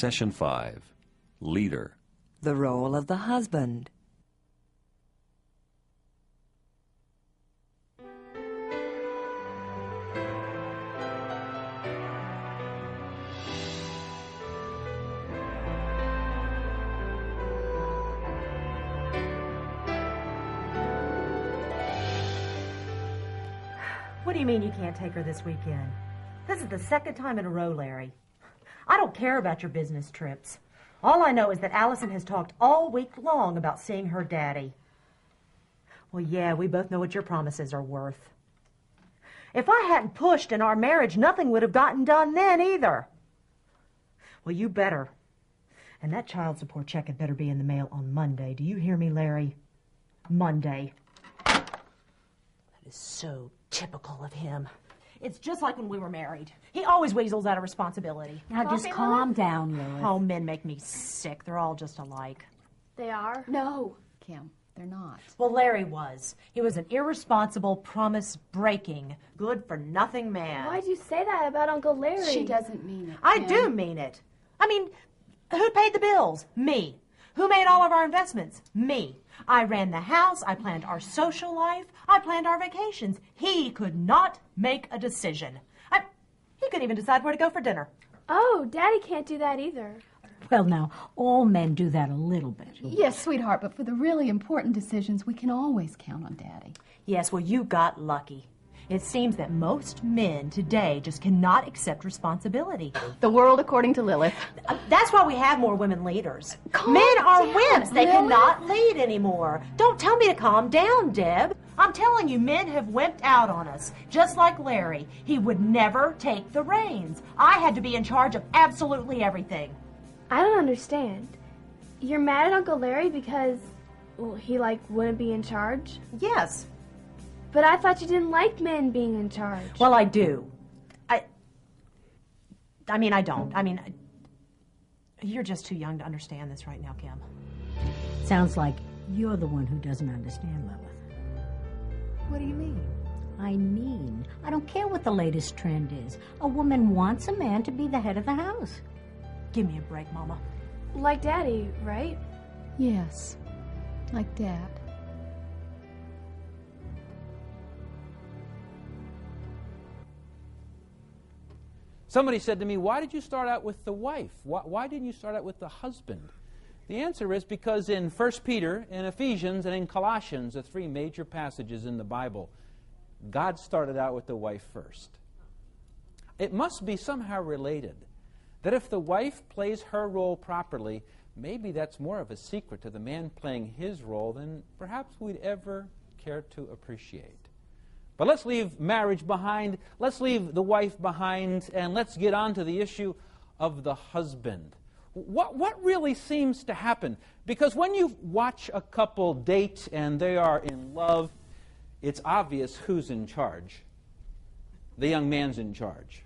Session 5. Leader. The role of the husband. What do you mean you can't take her this weekend? This is the second time in a row, Larry. I don't care about your business trips. All I know is that Allison has talked all week long about seeing her daddy. Well, yeah, we both know what your promises are worth. If I hadn't pushed in our marriage, nothing would have gotten done then either. Well, you better. And that child support check had better be in the mail on Monday. Do you hear me, Larry? Monday. That is so typical of him. It's just like when we were married. He always weasels out of responsibility. Now just calm down, Lois. Oh, men make me sick. They're all just alike. They are? No, Kim, they're not. Well, Larry was. He was an irresponsible, promise-breaking, good-for-nothing man. Why'd you say that about Uncle Larry? She doesn't mean it, I Kim. do mean it. I mean, who paid the bills? Me. Who made all of our investments? Me. I ran the house, I planned our social life, I planned our vacations. He could not make a decision. He couldn't even decide where to go for dinner. Oh, Daddy can't do that either. Well, now, all men do that a little bit. Yes, sweetheart, but for the really important decisions, we can always count on Daddy. Yes, well, you got lucky. It seems that most men today just cannot accept responsibility. The world according to Lilith. That's why we have more women leaders. Calm Men are down, wimps. They Lilith. cannot lead anymore. Don't tell me to calm down, Deb. I'm telling you, men have wimped out on us. Just like Larry. He would never take the reins. I had to be in charge of absolutely everything. I don't understand. You're mad at Uncle Larry because, well, he, wouldn't be in charge? Yes. But I thought you didn't like men being in charge. Well, I do. I mean, I don't. I mean, you're just too young to understand this right now, Kim. Sounds like you're the one who doesn't understand, Lilith. What do you mean? I don't care what the latest trend is. A woman wants a man to be the head of the house. Give me a break, Mama. Like Daddy, right? Yes, like Dad. Somebody said to me, why did you start out with the wife? Why didn't you start out with the husband? The answer is because in 1 Peter, in Ephesians, and in Colossians, the three major passages in the Bible, God started out with the wife first. It must be somehow related that if the wife plays her role properly, maybe that's more of a secret to the man playing his role than perhaps we'd ever care to appreciate. But let's leave marriage behind, let's leave the wife behind, and let's get on to the issue of the husband. What really seems to happen? Because when you watch a couple date and they are in love, it's obvious who's in charge. The young man's in charge.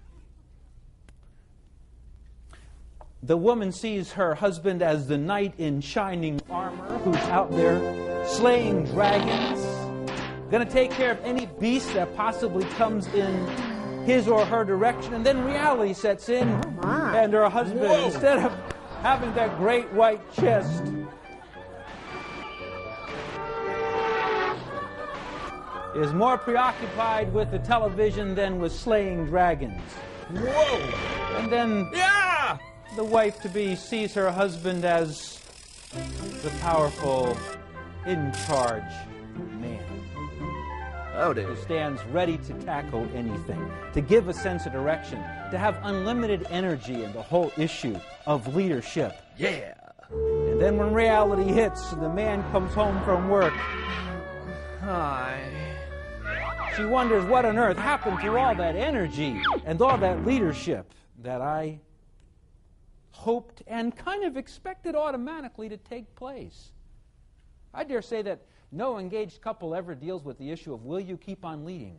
The woman sees her husband as the knight in shining armor who's out there slaying dragons, going to take care of any beast that possibly comes in his or her direction. And then reality sets in, and her husband, instead of having that great white chest, is more preoccupied with the television than with slaying dragons. Whoa! And then the wife-to-be sees her husband as the powerful, in-charge man. Who stands ready to tackle anything, to give a sense of direction, to have unlimited energy in the whole issue of leadership. Yeah! And then when reality hits and the man comes home from work, she wonders what on earth happened to all that energy and all that leadership that I hoped and kind of expected automatically to take place. I dare say that no engaged couple ever deals with the issue of will you keep on leading.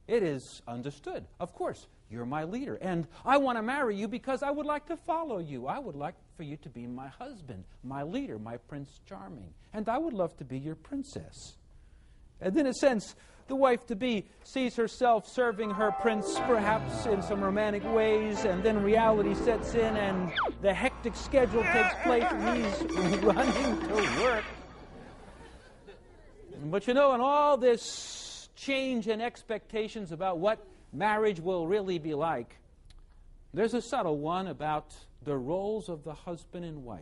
It is understood. Of course, you're my leader, and I want to marry you because I would like to follow you. I would like for you to be my husband, my leader, my Prince Charming, and I would love to be your princess. And in a sense, the wife-to-be sees herself serving her prince perhaps in some romantic ways, and then reality sets in and the hectic schedule takes place and he's running to work. But you know, in all this change in expectations about what marriage will really be like, there's a subtle one about the roles of the husband and wife.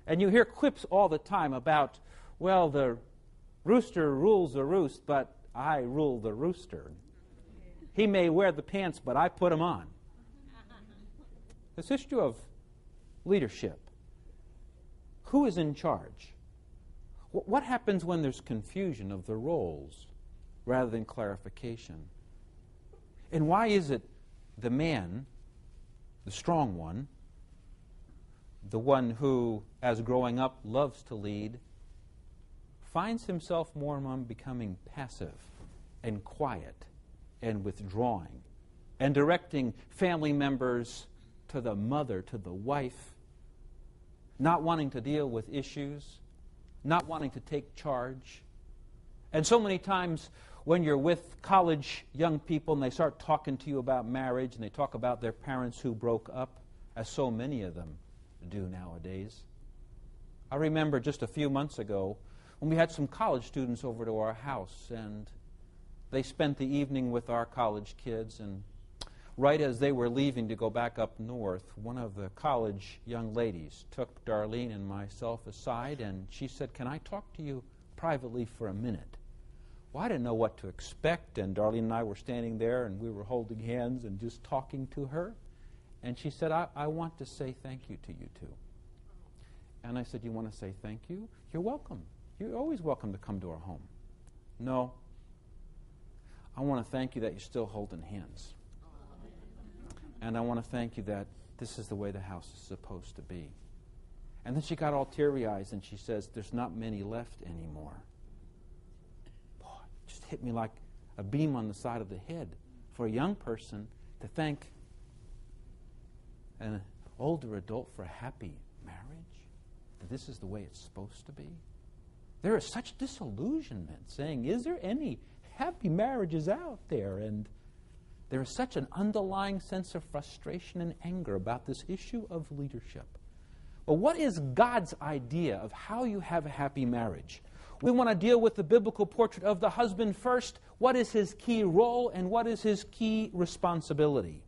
And you hear clips all the time about, well, the rooster rules the roost, but I rule the rooster. He may wear the pants, but I put them on. This issue of leadership. Who is in charge? What happens when there's confusion of the roles rather than clarification? And why is it the man, the strong one, the one who, as growing up, loves to lead, finds himself more and more becoming passive and quiet and withdrawing and directing family members to the mother, to the wife, not wanting to deal with issues, not wanting to take charge? And so many times when you're with college young people and they start talking to you about marriage and they talk about their parents who broke up, as so many of them do nowadays. I remember just a few months ago when we had some college students over to our house, and they spent the evening with our college kids, and right as they were leaving to go back up north, one of the college young ladies took Darlene and myself aside, and she said, "Can I talk to you privately for a minute?" Well, I didn't know what to expect, and Darlene and I were standing there, and we were holding hands and just talking to her. And she said, I want to say thank you to you two. And I said, "You want to say thank you? You're welcome. You're always welcome to come to our home." "No. I want to thank you that you're still holding hands. And I want to thank you that this is the way the house is supposed to be." And then she got all teary-eyed and she says, "There's not many left anymore." Boy, it just hit me like a beam on the side of the head for a young person to thank an older adult for a happy marriage, that this is the way it's supposed to be. There is such disillusionment saying, is there any happy marriages out there? And there is such an underlying sense of frustration and anger about this issue of leadership. But what is God's idea of how you have a happy marriage? We want to deal with the biblical portrait of the husband first. What is his key role and what is his key responsibility?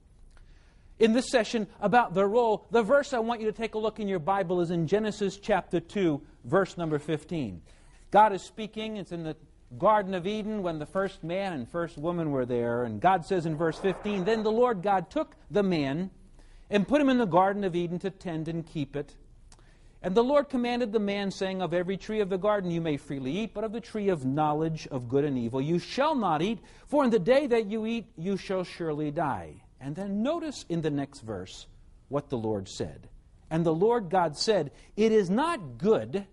In this session about the role, the verse I want you to take a look in your Bible is in Genesis chapter 2, verse number 15. God is speaking. It's in the Garden of Eden when the first man and first woman were there. And God says in verse 15, "Then the Lord God took the man and put him in the Garden of Eden to tend and keep it. And the Lord commanded the man, saying, Of every tree of the garden you may freely eat, but of the tree of knowledge of good and evil you shall not eat, for in the day that you eat you shall surely die." And then notice in the next verse what the Lord said. "And the Lord God said, it is not good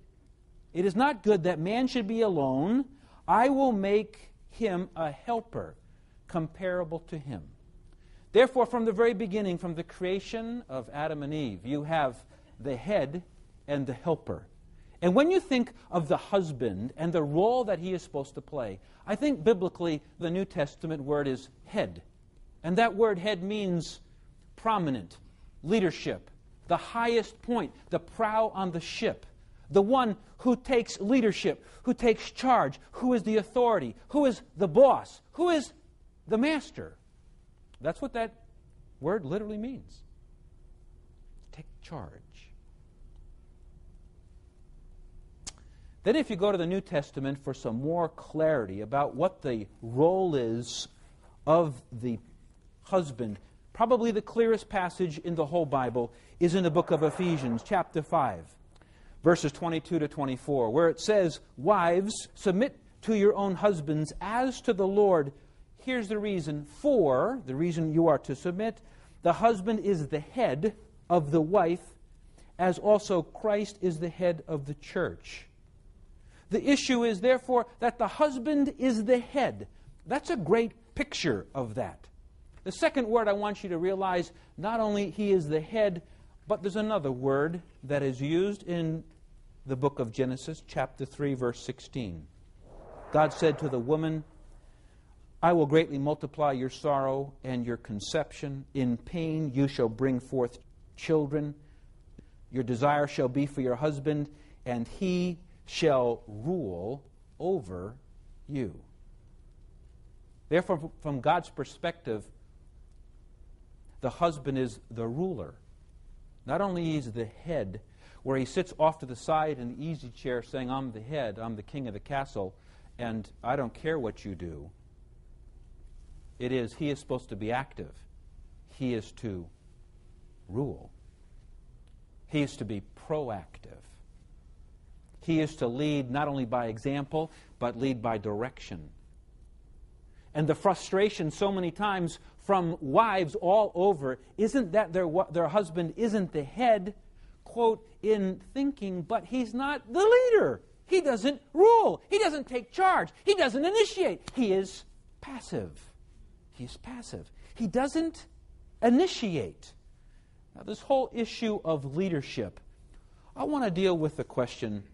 that man should be alone. I will make him a helper comparable to him." Therefore, from the very beginning, from the creation of Adam and Eve, you have the head and the helper. And when you think of the husband and the role that he is supposed to play, I think biblically the New Testament word is head. And that word head means prominent, leadership, the highest point, the prow on the ship, the one who takes leadership, who takes charge, who is the authority, who is the boss, who is the master. That's what that word literally means. Take charge. Then if you go to the New Testament for some more clarity about what the role is of the husband, probably the clearest passage in the whole Bible is in the book of Ephesians, chapter 5, verses 22 to 24, where it says, "Wives, submit to your own husbands as to the Lord." Here's the reason you are to submit. "The husband is the head of the wife, as also Christ is the head of the church." The issue is, therefore, that the husband is the head. That's a great picture of that. The second word I want you to realize, not only he is the head, but there's another word that is used in the book of Genesis, chapter 3, verse 16. God said to the woman, I will greatly multiply your sorrow and your conception. In pain you shall bring forth children. Your desire shall be for your husband, and he shall rule over you. Therefore, from God's perspective, the husband is the ruler. Not only he's the head, where he sits off to the side in the easy chair saying, I'm the head, I'm the king of the castle, and I don't care what you do. It is, he is supposed to be active. He is to rule. He is to be proactive. He is to lead not only by example, but lead by direction. And the frustration so many times from wives all over isn't that their husband isn't the head, quote, in thinking, but he's not the leader. He doesn't rule. He doesn't take charge. He doesn't initiate. He is passive. He's passive. He doesn't initiate. Now, this whole issue of leadership, I want to deal with the question,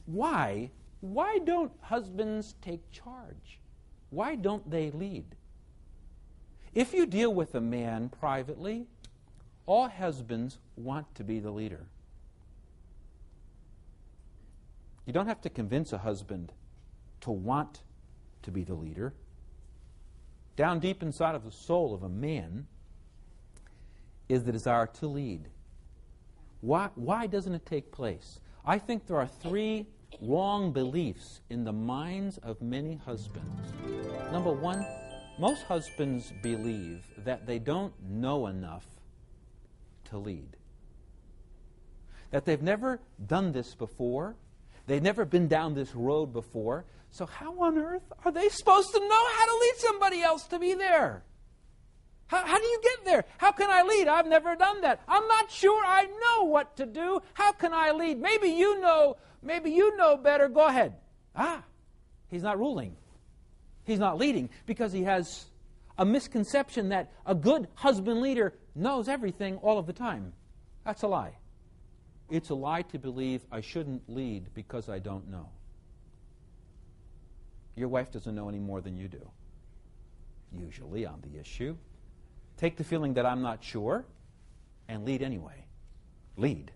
why? Why don't husbands take charge? Why don't they lead? If you deal with a man privately, all husbands want to be the leader. You don't have to convince a husband to want to be the leader. Down deep inside of the soul of a man is the desire to lead. Why doesn't it take place? I think there are three wrong beliefs in the minds of many husbands. Number one, most husbands believe that they don't know enough to lead. That they've never done this before. They've never been down this road before. So how on earth are they supposed to know how to lead somebody else to be there? How do you get there? How can I lead? I've never done that. I'm not sure I know what to do. How can I lead? Maybe you know better. Go ahead. He's not ruling. He's not leading because he has a misconception that a good husband leader knows everything all of the time. That's a lie. It's a lie to believe I shouldn't lead because I don't know. Your wife doesn't know any more than you do, usually on the issue. Take the feeling that I'm not sure and lead anyway. Lead.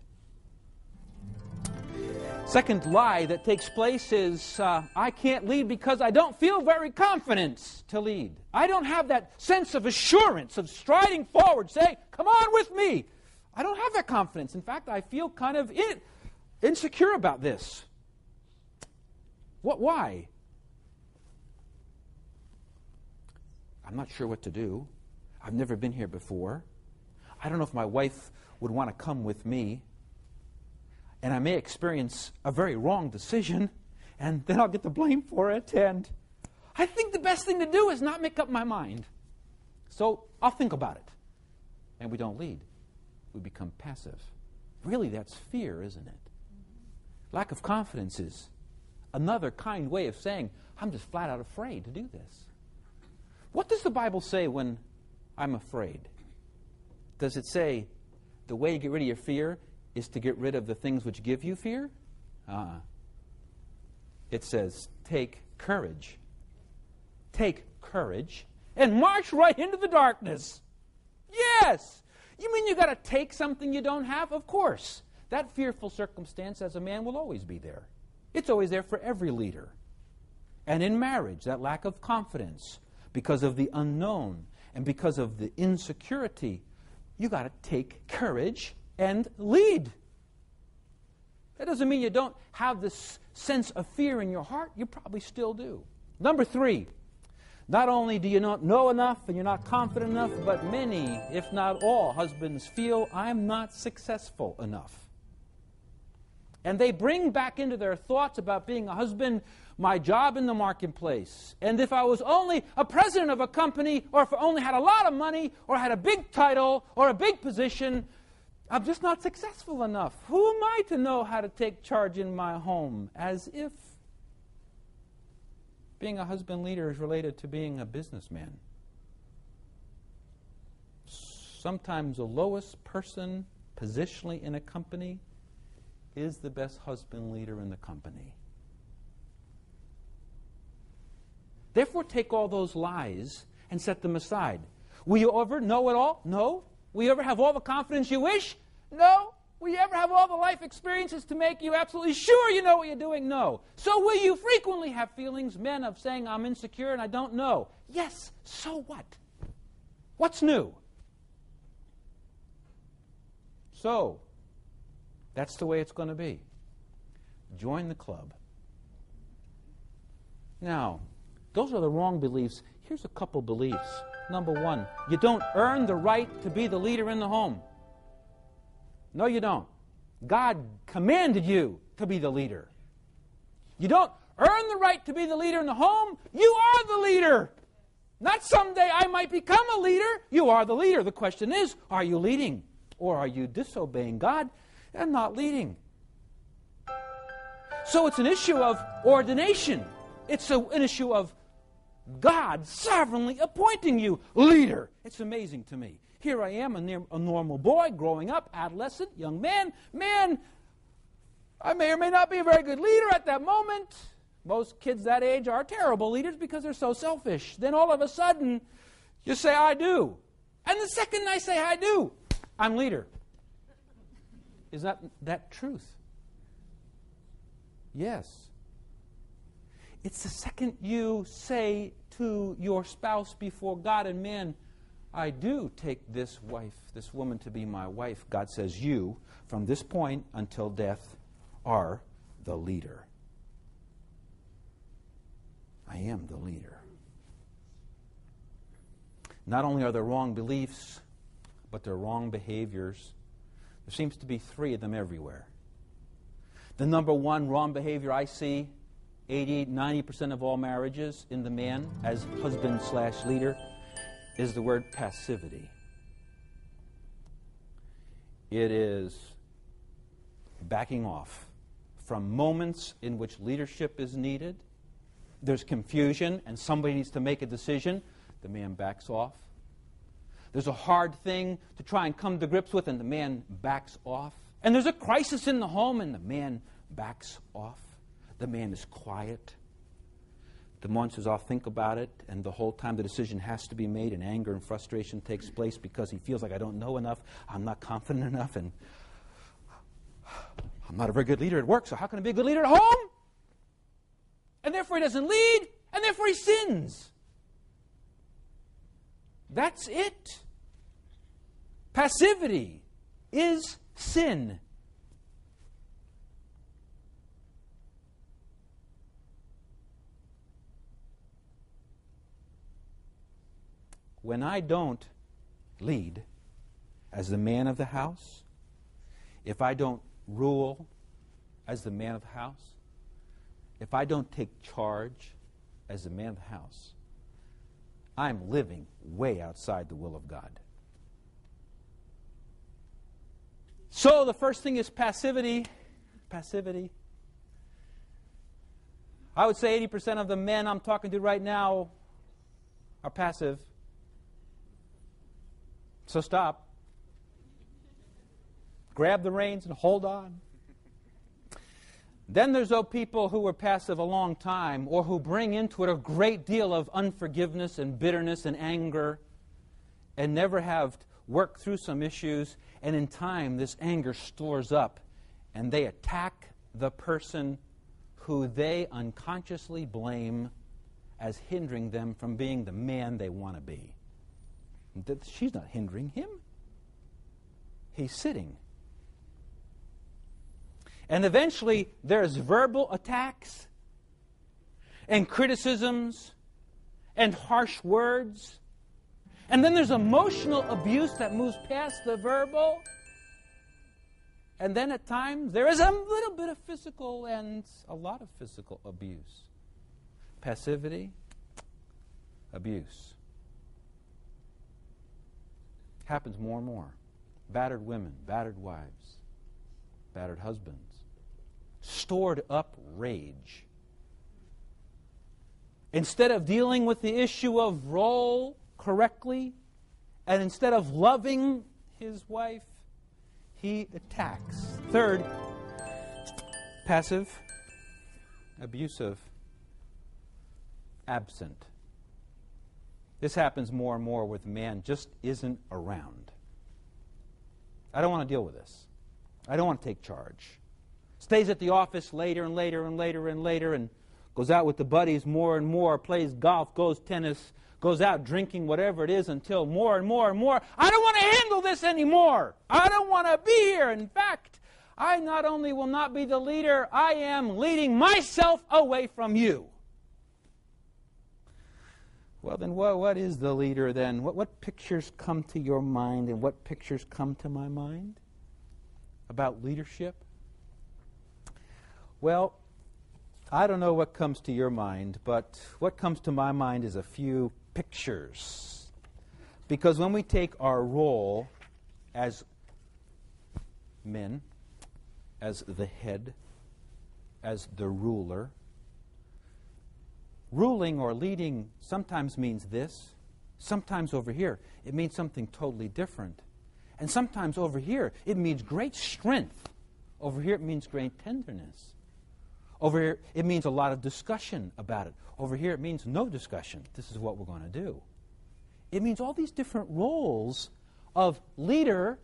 Second lie that takes place is I can't lead because I don't feel very confident to lead. I don't have that sense of assurance of striding forward, saying, come on with me. I don't have that confidence. In fact, I feel kind of insecure about this. Why? I'm not sure what to do. I've never been here before. I don't know if my wife would want to come with me. And I may experience a very wrong decision, and then I'll get the blame for it. And I think the best thing to do is not make up my mind. So I'll think about it. And we don't lead. We become passive. Really, that's fear, isn't it? Lack of confidence is another kind way of saying, I'm just flat out afraid to do this. What does the Bible say when I'm afraid? Does it say the way to get rid of your fear is to get rid of the things which give you fear? It says, take courage. Take courage and march right into the darkness. Yes! You mean you got to take something you don't have? Of course. That fearful circumstance as a man will always be there. It's always there for every leader. And in marriage, that lack of confidence, because of the unknown and because of the insecurity, you got to take courage and lead. That doesn't mean you don't have this sense of fear in your heart. You probably still do. Number 3, not only do you not know enough and you're not confident enough, but many, if not all, husbands feel I'm not successful enough. And they bring back into their thoughts about being a husband my job in the marketplace. And if I was only a president of a company, or if I only had a lot of money, or had a big title, or a big position, I'm just not successful enough. Who am I to know how to take charge in my home? As if being a husband leader is related to being a businessman. Sometimes the lowest person positionally in a company is the best husband leader in the company. Therefore, take all those lies and set them aside. Will you ever know it all? No. Will you ever have all the confidence you wish? No. Will you ever have all the life experiences to make you absolutely sure you know what you're doing? No. So will you frequently have feelings, men, of saying, I'm insecure and I don't know? Yes. So what? What's new? So, that's the way it's going to be. Join the club. Now, those are the wrong beliefs. Here's a couple beliefs. Number one, you don't earn the right to be the leader in the home. No, you don't. God commanded you to be the leader. You don't earn the right to be the leader in the home. You are the leader. Not someday I might become a leader. You are the leader. The question is, are you leading? Or are you disobeying God and not leading? So it's an issue of ordination. It's an issue of God sovereignly appointing you leader. It's amazing to me. Here I am, a normal boy, growing up, adolescent, young man. Man, I may or may not be a very good leader at that moment. Most kids that age are terrible leaders because they're so selfish. Then all of a sudden, you say, I do. And the second I say, I do, I'm leader. Is that truth? Yes. It's the second you say to your spouse before God and man, I do take this woman to be my wife. God says, you, from this point until death, are the leader. I am the leader. Not only are there wrong beliefs, but there are wrong behaviors. There seems to be three of them everywhere. The number one wrong behavior I see, 80-90% of all marriages in the man as husband/leader, is the word passivity. It is backing off from moments in which leadership is needed. There's confusion and somebody needs to make a decision. The man backs off. There's a hard thing to try and come to grips with and the man backs off. And there's a crisis in the home and the man backs off. The man is quiet. The man says, I'll think about it, and the whole time the decision has to be made, and anger and frustration takes place because he feels like I don't know enough, I'm not confident enough, and I'm not a very good leader at work, so how can I be a good leader at home? And therefore he doesn't lead, and therefore he sins. That's it. Passivity is sin. When I don't lead as the man of the house, if I don't rule as the man of the house, if I don't take charge as the man of the house, I'm living way outside the will of God. So the first thing is passivity. Passivity. I would say 80% of the men I'm talking to right now are passive. So stop. Grab the reins and hold on. Then there's those people who were passive a long time or who bring into it a great deal of unforgiveness and bitterness and anger and never have worked through some issues, and in time this anger stores up and they attack the person who they unconsciously blame as hindering them from being the man they want to be. She's not hindering him. He's sitting. And eventually there's verbal attacks and criticisms and harsh words. And then there's emotional abuse that moves past the verbal. And then at times there is a little bit of physical and a lot of physical abuse. Passivity, abuse. Happens more and more. Battered women, battered wives, battered husbands. Stored up rage. Instead of dealing with the issue of role correctly, and instead of loving his wife, he attacks. Third, passive, abusive. absent. This happens more and more with man just isn't around. I don't want to deal with this. I don't want to take charge. Stays at the office later and later and later and later, and goes out with the buddies more and more, plays golf, goes tennis, goes out drinking, whatever it is, until more and more and more. I don't want to handle this anymore. I don't want to be here. In fact, I not only will not be the leader, I am leading myself away from you. Well, then what is the leader then? What pictures come to your mind and what pictures come to my mind about leadership? Well, I don't know what comes to your mind, but what comes to my mind is a few pictures. Because when we take our role as men, as the head, as the ruler, ruling or leading sometimes means this. Sometimes over here, it means something totally different. And sometimes over here, it means great strength. Over here, it means great tenderness. Over here, it means a lot of discussion about it. Over here, it means no discussion. This is what we're going to do. It means all these different roles of leader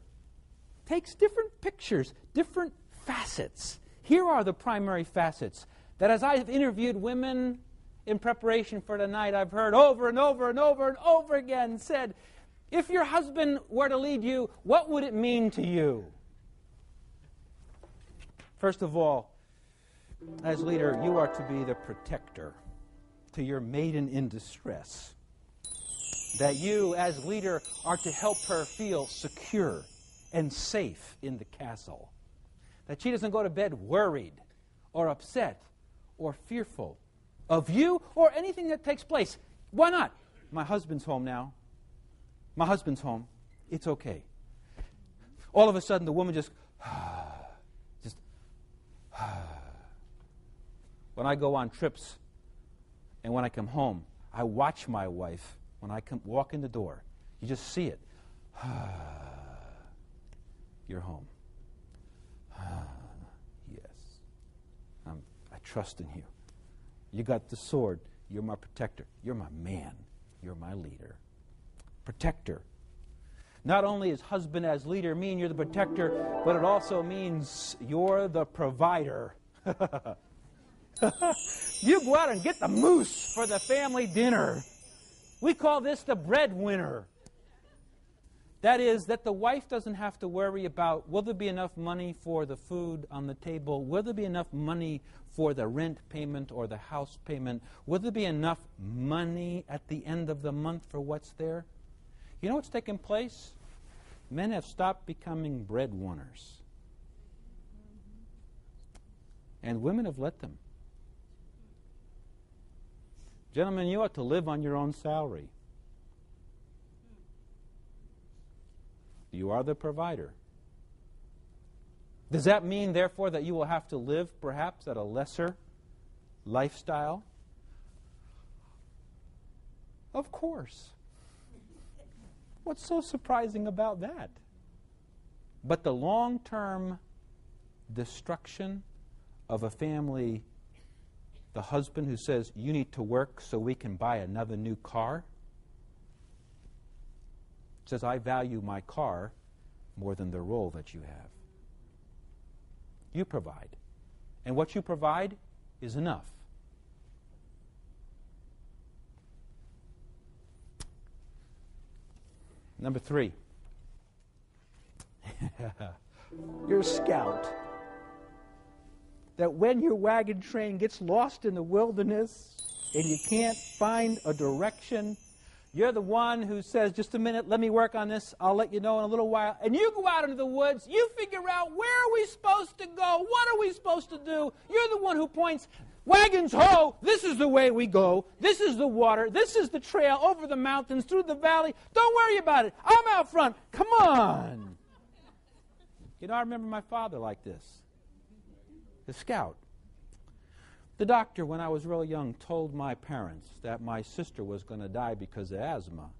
takes different pictures, different facets. Here are the primary facets that as I've interviewed women in preparation for tonight, I've heard over and over and over and over again said, if your husband were to lead you, what would it mean to you? First of all, as leader, you are to be the protector to your maiden in distress. That you, as leader, are to help her feel secure and safe in the castle. That she doesn't go to bed worried or upset or fearful of you or anything that takes place. Why not? My husband's home now. My husband's home. It's okay. All of a sudden, the woman just when I go on trips and when I come home, I watch my wife. When I walk in the door, you just see it. You're home. Yes. I trust in you. You got the sword. You're my protector. You're my man. You're my leader. Protector. Not only is husband as leader mean you're the protector, but it also means you're the provider. You go out and get the moose for the family dinner. We call this the breadwinner. That is, that the wife doesn't have to worry about, will there be enough money for the food on the table? Will there be enough money for the rent payment or the house payment? Will there be enough money at the end of the month for what's there? You know what's taken place? Men have stopped becoming breadwinners. And women have let them. Gentlemen, you ought to live on your own salary. You are the provider. Does that mean, therefore, that you will have to live, perhaps, at a lesser lifestyle? Of course. What's so surprising about that? But the long-term destruction of a family, the husband who says, you need to work so we can buy another new car, says, I value my car more than the role that you have. You provide. And what you provide is enough. Number 3. You're a scout. That when your wagon train gets lost in the wilderness and you can't find a direction, you're the one who says, just a minute, let me work on this. I'll let you know in a little while. And you go out into the woods. You figure out, where are we supposed to go? What are we supposed to do? You're the one who points, wagons ho, this is the way we go. This is the water. This is the trail over the mountains, through the valley. Don't worry about it. I'm out front. Come on. You know, I remember my father like this. The scout. The doctor, when I was real young, told my parents that my sister was going to die because of asthma.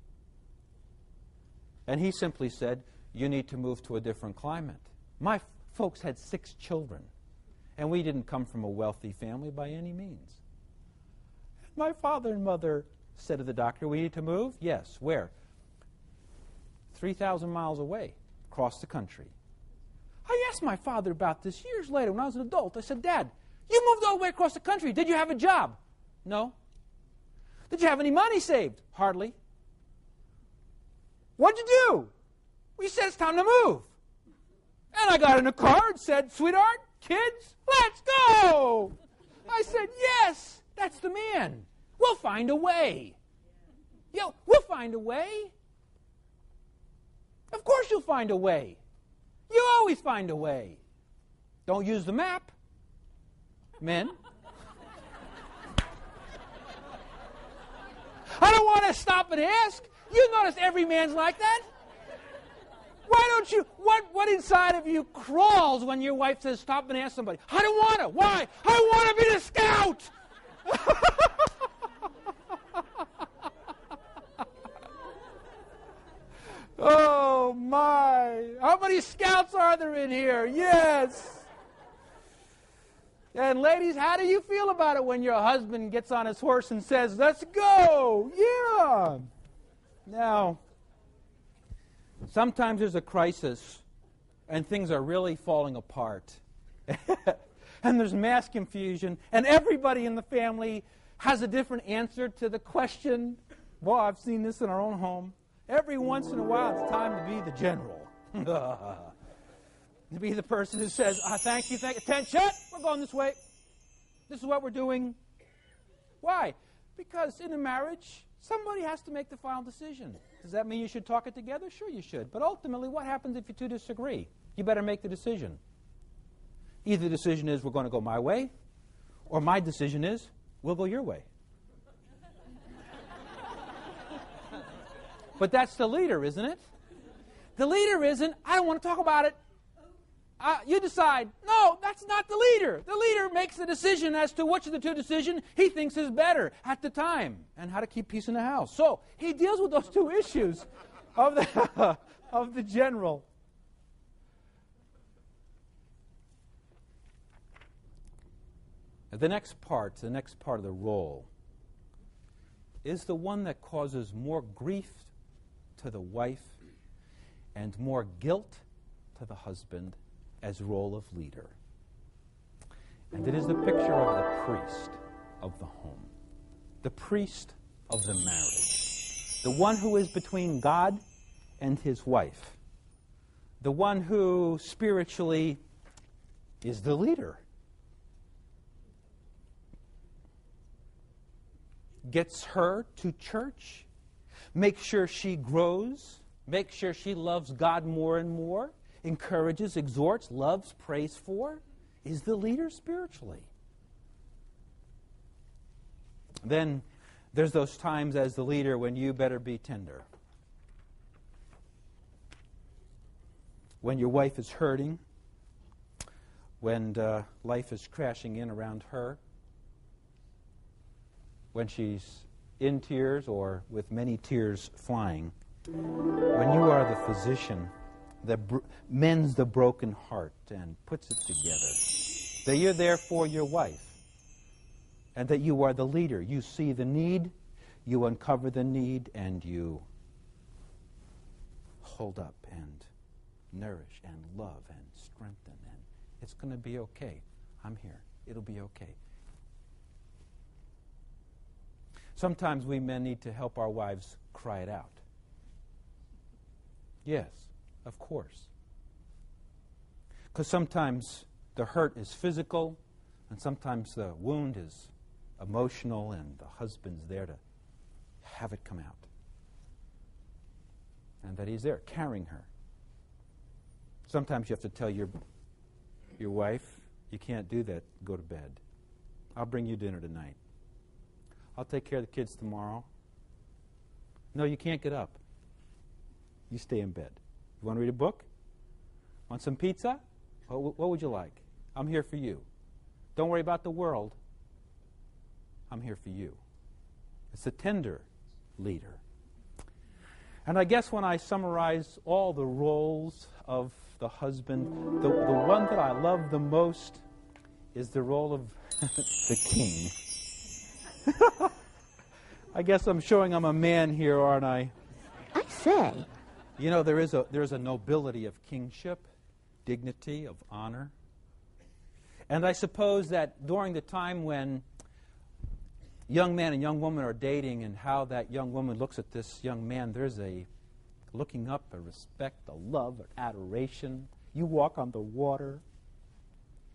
And he simply said, you need to move to a different climate. My folks had 6 children, and we didn't come from a wealthy family by any means. My father and mother said to the doctor, we need to move. Yes. Where? 3,000 miles away, across the country. I asked my father about this years later when I was an adult. I said, Dad, you moved all the way across the country. Did you have a job? No. Did you have any money saved? Hardly. What'd you do? We said it's time to move. And I got in a car and said, sweetheart, kids, let's go. I said, yes, that's the man. We'll find a way. We'll find a way. Of course you'll find a way. You always find a way. Don't use the map, men. I don't want to stop and ask. You notice every man's like that. Why don't you, what inside of you crawls when your wife says stop and ask somebody? I don't want to. Why? I want to be the scout. Oh, my. How many scouts are there in here? Yes. And ladies, how do you feel about it when your husband gets on his horse and says, let's go? Yeah. Now, sometimes there's a crisis and things are really falling apart. And there's mass confusion, and everybody in the family has a different answer to the question. Well, I've seen this in our own home. Every once in a while, it's time to be the general. To be the person who says, thank you, attention, we're going this way. This is what we're doing. Why? Because in a marriage, somebody has to make the final decision. Does that mean you should talk it together? Sure you should. But ultimately, what happens if you two disagree? You better make the decision. Either the decision is we're going to go my way, or my decision is we'll go your way. But that's the leader, isn't it? The leader isn't, I don't want to talk about it. You decide. No, that's not the leader. The leader makes the decision as to which of the two decisions he thinks is better at the time and how to keep peace in the house. So he deals with those two issues of the general. The next part of the role is the one that causes more grief to the wife and more guilt to the husband as role of leader. And it is the picture of the priest of the home, the priest of the marriage, the one who is between God and his wife, the one who spiritually is the leader, gets her to church, makes sure she grows, makes sure she loves God more and more, encourages, exhorts, loves, prays for, is the leader spiritually. Then there's those times as the leader when you better be tender. When your wife is hurting, when life is crashing in around her, when she's in tears or with many tears flying, when you are the physician that mends the broken heart and puts it together, that you're there for your wife, and that you are the leader. You see the need, you uncover the need, and you hold up and nourish and love and strengthen, and it's going to be okay. I'm here. It'll be okay. Sometimes we men need to help our wives cry it out. Yes, of course. Because sometimes the hurt is physical, and sometimes the wound is emotional, and the husband's there to have it come out. And that he's there carrying her. Sometimes you have to tell your wife, you can't do that, go to bed. I'll bring you dinner tonight. I'll take care of the kids tomorrow. No, you can't get up. You stay in bed. You want to read a book? Want some pizza? What would you like? I'm here for you. Don't worry about the world. I'm here for you. It's a tender leader. And I guess when I summarize all the roles of the husband, the one that I love the most is the role of the king. I guess I'm showing I'm a man here, aren't I? I say. You know, there is a nobility of kingship, dignity, of honor. And I suppose that during the time when young man and young woman are dating and how that young woman looks at this young man, there's a looking up, a respect, a love, an adoration. You walk on the water.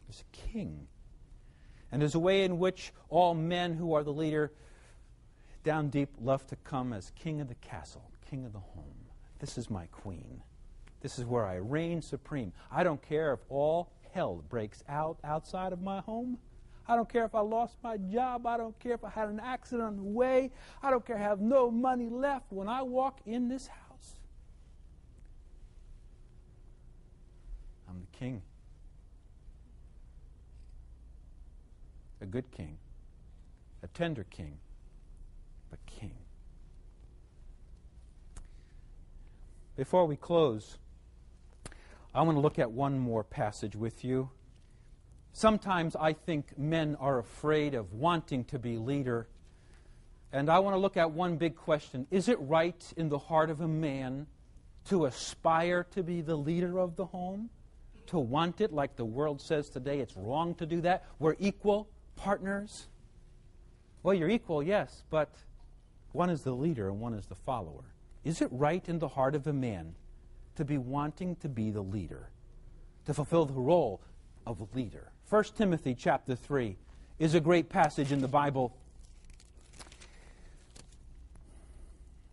There's a king. And there's a way in which all men who are the leader down deep love to come as king of the castle, king of the home. This is my queen. This is where I reign supreme. I don't care if all hell breaks out outside of my home. I don't care if I lost my job. I don't care if I had an accident on the way. I don't care if I have no money left. When I walk in this house, I'm the king. A good king. A tender king. But king. Before we close, I want to look at one more passage with you. Sometimes I think men are afraid of wanting to be leader. And I want to look at one big question. Is it right in the heart of a man to aspire to be the leader of the home? To want it like the world says today it's wrong to do that? We're equal partners? Well, you're equal, yes, but one is the leader and one is the follower. Is it right in the heart of a man to be wanting to be the leader, to fulfill the role of a leader? 1 Timothy chapter 3 is a great passage in the Bible.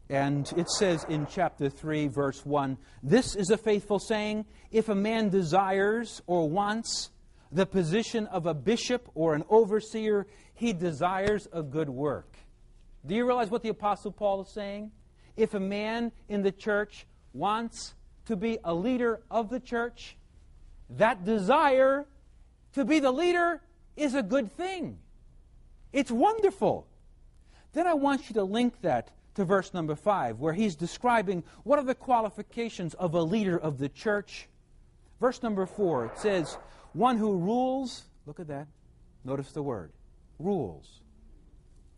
And it says in chapter 3, verse 1, "This is a faithful saying, if a man desires or wants the position of a bishop or an overseer, he desires a good work." Do you realize what the Apostle Paul is saying? If a man in the church wants to be a leader of the church, that desire to be the leader is a good thing. It's wonderful. Then I want you to link that to verse number 5, where he's describing what are the qualifications of a leader of the church. Verse number 4, it says, one who rules, look at that, notice the word, rules.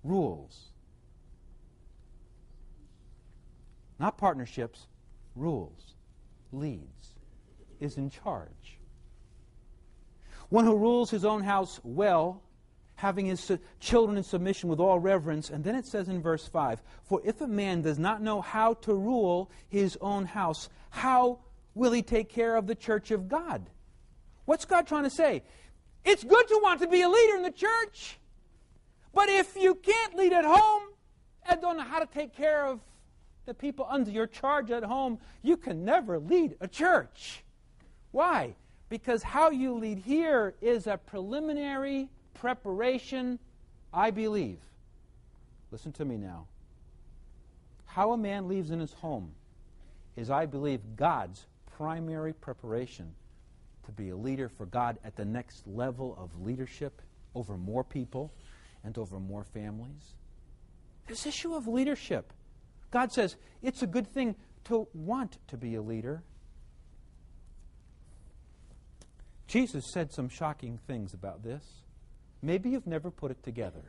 Rules. Not partnerships, rules, leads, is in charge. One who rules his own house well, having his children in submission with all reverence. And then it says in verse 5, for if a man does not know how to rule his own house, how will he take care of the church of God? What's God trying to say? It's good to want to be a leader in the church, but if you can't lead at home and don't know how to take care of the people under your charge at home, you can never lead a church. Why? Because how you lead here is a preliminary preparation, I believe. Listen to me now. How a man leads in his home is, I believe, God's primary preparation to be a leader for God at the next level of leadership over more people and over more families. This issue of leadership. God says it's a good thing to want to be a leader. Jesus said some shocking things about this. Maybe you've never put it together.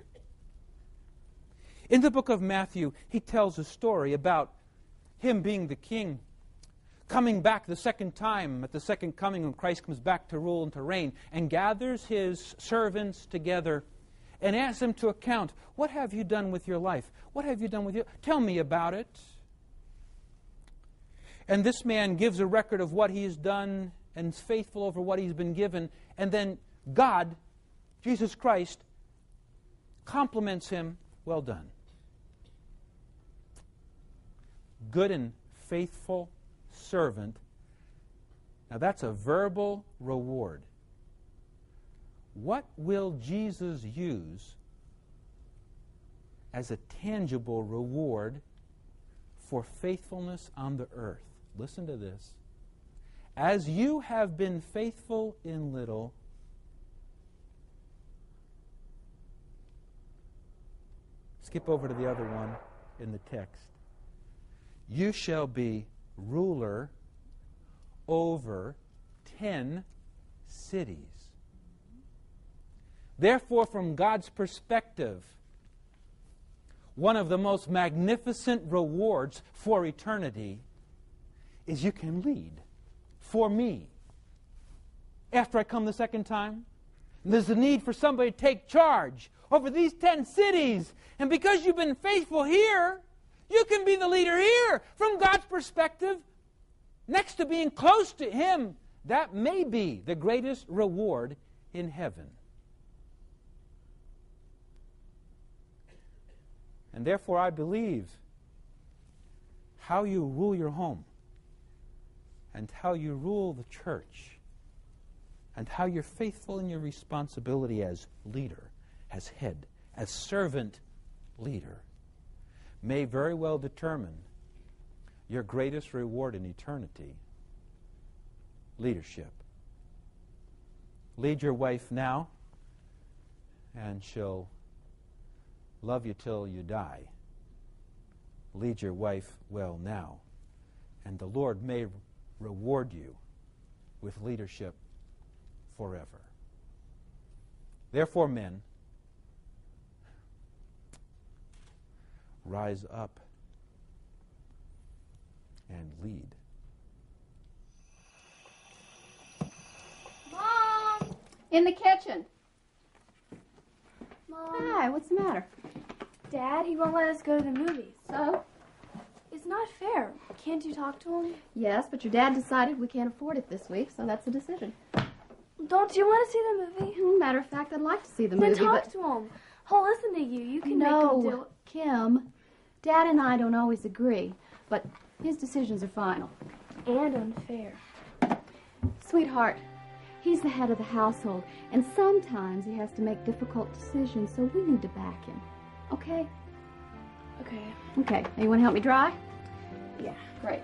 In the book of Matthew, he tells a story about him being the king, coming back the second time at the second coming when Christ comes back to rule and to reign, and gathers his servants together and asks them to account, what have you done with your life? What have you done with your... Tell me about it. And this man gives a record of what he's done and is faithful over what he's been given. And then God, Jesus Christ, compliments him, well done. Good and faithful servant. Now that's a verbal reward. What will Jesus use as a tangible reward for faithfulness on the earth? Listen to this. As you have been faithful in little, skip over to the other one in the text. You shall be ruler over 10 cities. Therefore, from God's perspective, one of the most magnificent rewards for eternity is you can lead for me. After I come the second time, there's a need for somebody to take charge over these 10 cities. And because you've been faithful here, you can be the leader here. From God's perspective, next to being close to Him, that may be the greatest reward in heaven. And therefore, I believe how you rule your home and how you rule the church and how you're faithful in your responsibility as leader, as head, as servant leader, may very well determine your greatest reward in eternity: leadership. Lead your wife now, and she'll love you till you die. Lead your wife well now, and the Lord may reward you with leadership forever. Therefore, men, rise up and lead. Mom! In the kitchen. Mom, Hi, what's the matter? Dad, he won't let us go to the movies. So? It's not fair. Can't you talk to him? Yes, but your dad decided we can't afford it this week, so that's a decision. Don't you want to see the movie? Matter of fact, I'd like to see the Then movie, talk but... to him. He'll listen to you. You can make him do No, it. Kim. Dad and I don't always agree, but his decisions are final. And unfair. Sweetheart, he's the head of the household, and sometimes he has to make difficult decisions, so we need to back him. Okay? Okay. Okay. Now you want to help me dry? Yeah. Great.